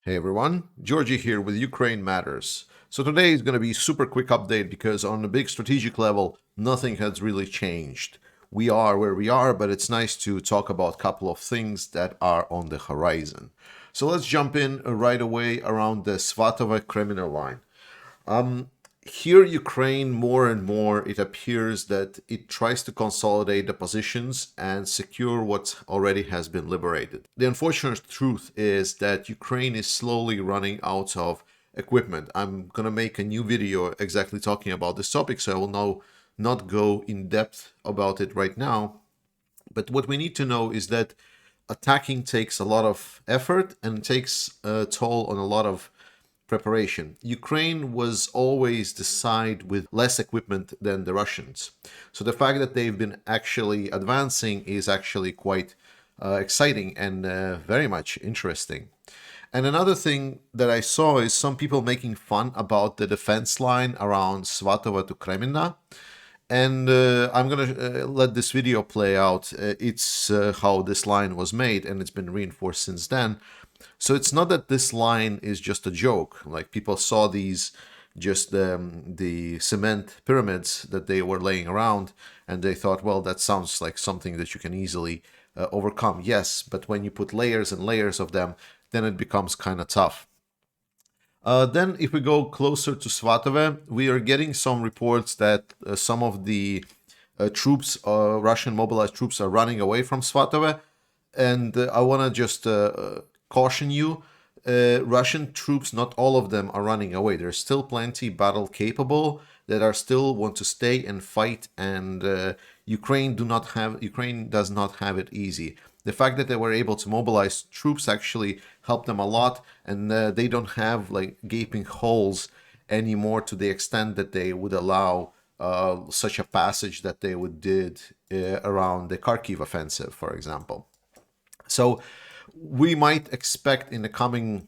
Hey everyone, Georgie here with Ukraine Matters. So today is going to be a super quick update because on a big strategic level, nothing has really changed. We are where we are, but it's nice to talk about a couple of things that are on the horizon. So let's jump in right away around the Svatove-Kreminna line. Here, Ukraine, more and more, it appears that it tries to consolidate the positions and secure what already has been liberated. The unfortunate truth is that Ukraine is slowly running out of equipment. I'm going to make a new video exactly talking about this topic, so I will now not go in depth about it right now. But what we need to know is that attacking takes a lot of effort and takes a toll on a lot of preparation. Ukraine was always the side with less equipment than the Russians. So the fact that they've been actually advancing is actually quite exciting and very much interesting. And another thing that I saw is some people making fun about the defense line around Svatove-Kreminna. And I'm going to let this video play out. It's how this line was made, and it's been reinforced since then. So it's not that this line is just a joke. Like people saw these, just the cement pyramids that they were laying around, and they thought, well, that sounds like something that you can easily overcome. Yes, but when you put layers and layers of them, then it becomes kind of tough. Then if we go closer to Svatove, we are getting some reports that some of the troops, Russian mobilized troops, are running away from Svatove. And I want to just caution you, Russian troops, not all of them are running away. There's still plenty battle capable that are still want to stay and fight, and Ukraine does not have it easy. The fact that they were able to mobilize troops actually helped them a lot, and they don't have like gaping holes anymore to the extent that they would allow such a passage that they would did around the Kharkiv offensive, for example. So we might expect in the coming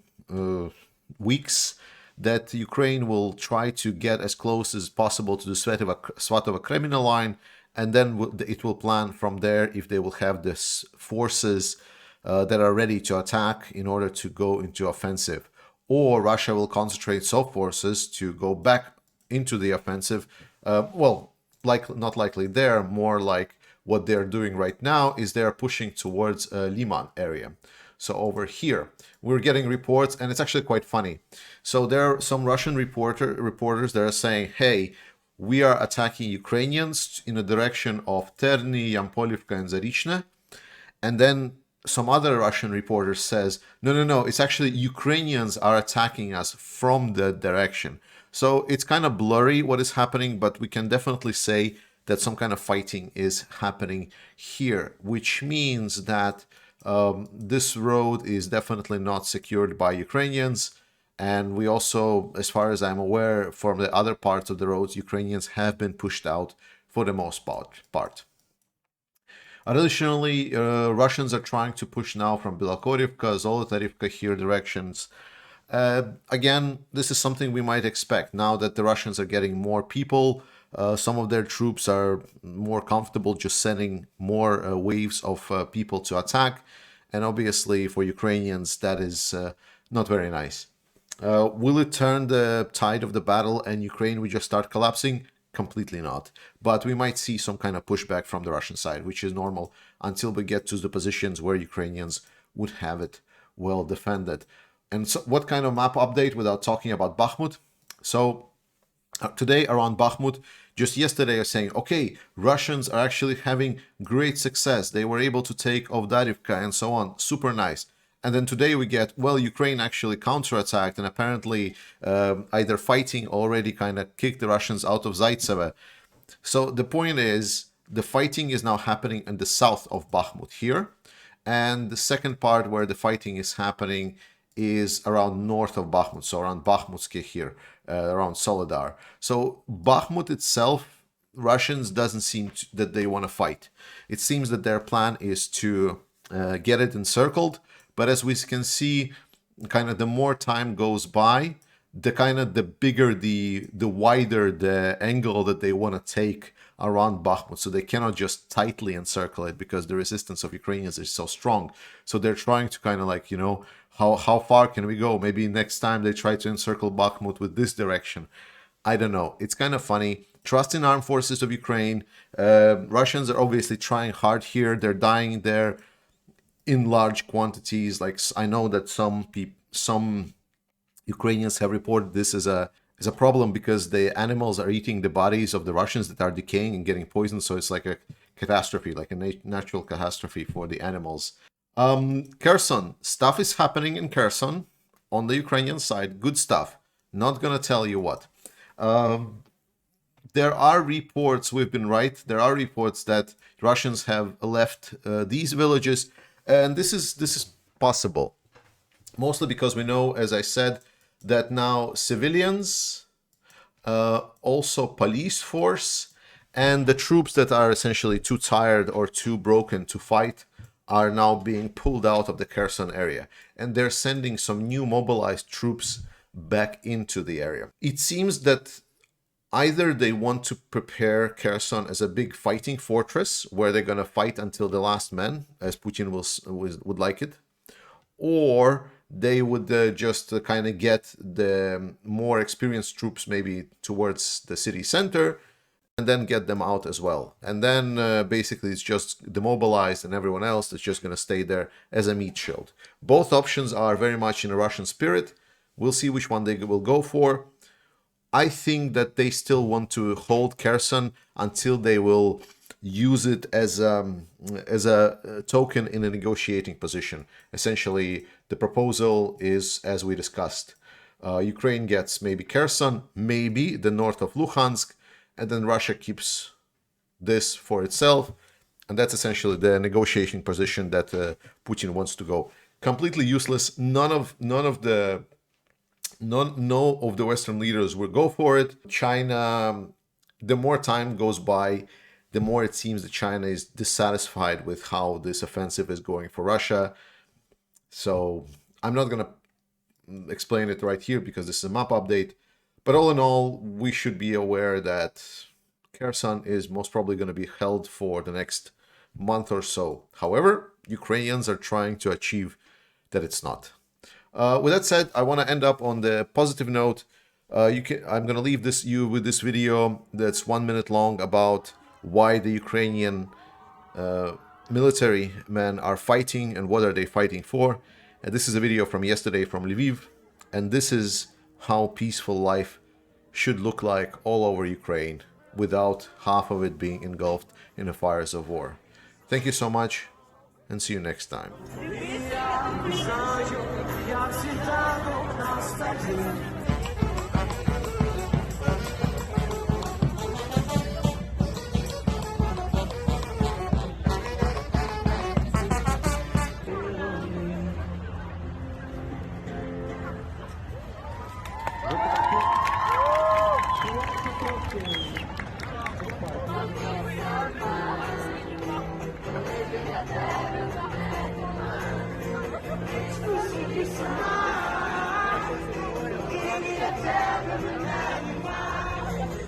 weeks that Ukraine will try to get as close as possible to the Svatove-Kreminna line, and then it will plan from there if they will have the forces that are ready to attack in order to go into offensive. Or Russia will concentrate some forces to go back into the offensive. Not likely there, more like what they're doing right now is they're pushing towards Lyman area. So over here, we're getting reports, and it's actually quite funny. So there are some Russian reporters that are saying, hey, we are attacking Ukrainians in the direction of Terny, Yampolivka, and Zarychne. And then some other Russian reporter says, no, it's actually Ukrainians are attacking us from the direction. So it's kind of blurry what is happening, but we can definitely say that some kind of fighting is happening here, which means that this road is definitely not secured by Ukrainians. And we also, as far as I'm aware, from the other parts of the roads, Ukrainians have been pushed out for the most part. Additionally, Russians are trying to push now from Bilohorivka, Zolotarivka here directions. Again, this is something we might expect now that the Russians are getting more people. Some of their troops are more comfortable just sending more waves of people to attack. And obviously for Ukrainians, that is not very nice. Will it turn the tide of the battle and Ukraine will just start collapsing? Completely not. But we might see some kind of pushback from the Russian side, which is normal until we get to the positions where Ukrainians would have it well defended. And so what kind of map update without talking about Bakhmut? So today around Bakhmut, just yesterday I was saying, okay, Russians are actually having great success. They were able to take Ovdarivka and so on. Super nice. And then today we get, well, Ukraine actually counterattacked and apparently either fighting already kind of kicked the Russians out of Zaitsev. So the point is, the fighting is now happening in the south of Bakhmut here. And the second part where the fighting is happening is around north of Bakhmut, so around Bakhmutske here, around Soledar. So Bakhmut itself, Russians doesn't seem that they want to fight. It seems that their plan is to get it encircled, but as we can see, kind of the more time goes by, the bigger the wider the angle that they want to take around Bakhmut, so they cannot just tightly encircle it because the resistance of Ukrainians is so strong. So they're trying to kind of like, you know, how far can we go? Maybe next time they try to encircle Bakhmut with this direction. I don't know. It's kind of funny. Trust in armed forces of Ukraine. Russians are obviously trying hard here. They're dying there in large quantities. Like, I know that some Ukrainians have reported this as a problem because the animals are eating the bodies of the Russians that are decaying and getting poisoned. So it's like a catastrophe, like a natural catastrophe for the animals. Kherson, stuff is happening in Kherson on the Ukrainian side. Good stuff. Not gonna tell you what. There are reports, we've been right, there are reports that Russians have left these villages, and this is possible. Mostly because we know, as I said, that now civilians, also police force, and the troops that are essentially too tired or too broken to fight are now being pulled out of the Kherson area. And they're sending some new mobilized troops back into the area. It seems that either they want to prepare Kherson as a big fighting fortress where they're going to fight until the last man, as Putin would like it, or they would just kind of get the more experienced troops maybe towards the city center and then get them out as well. And then basically it's just demobilized and everyone else is just going to stay there as a meat shield. Both options are very much in a Russian spirit. We'll see which one they will go for. I think that they still want to hold Kherson until they will use it as a token in a negotiating position. Essentially, the proposal is, as we discussed, Ukraine gets maybe Kherson, maybe the north of Luhansk, and then Russia keeps this for itself. And that's essentially the negotiating position that Putin wants to go. Completely useless. None of the Western leaders will go for it. China, the more time goes by, the more it seems that China is dissatisfied with how this offensive is going for Russia. So I'm not going to explain it right here because this is a map update. But all in all, we should be aware that Kherson is most probably going to be held for the next month or so. However, Ukrainians are trying to achieve that it's not. With that said, I want to end up on the positive note. I'm going to leave you with this video that's 1 minute long about why the Ukrainian military men are fighting and what are they fighting for. And this is a video from yesterday from Lviv, and this is how peaceful life should look like all over Ukraine without half of it being engulfed in the fires of war. Thank you so much, and see you next time. It's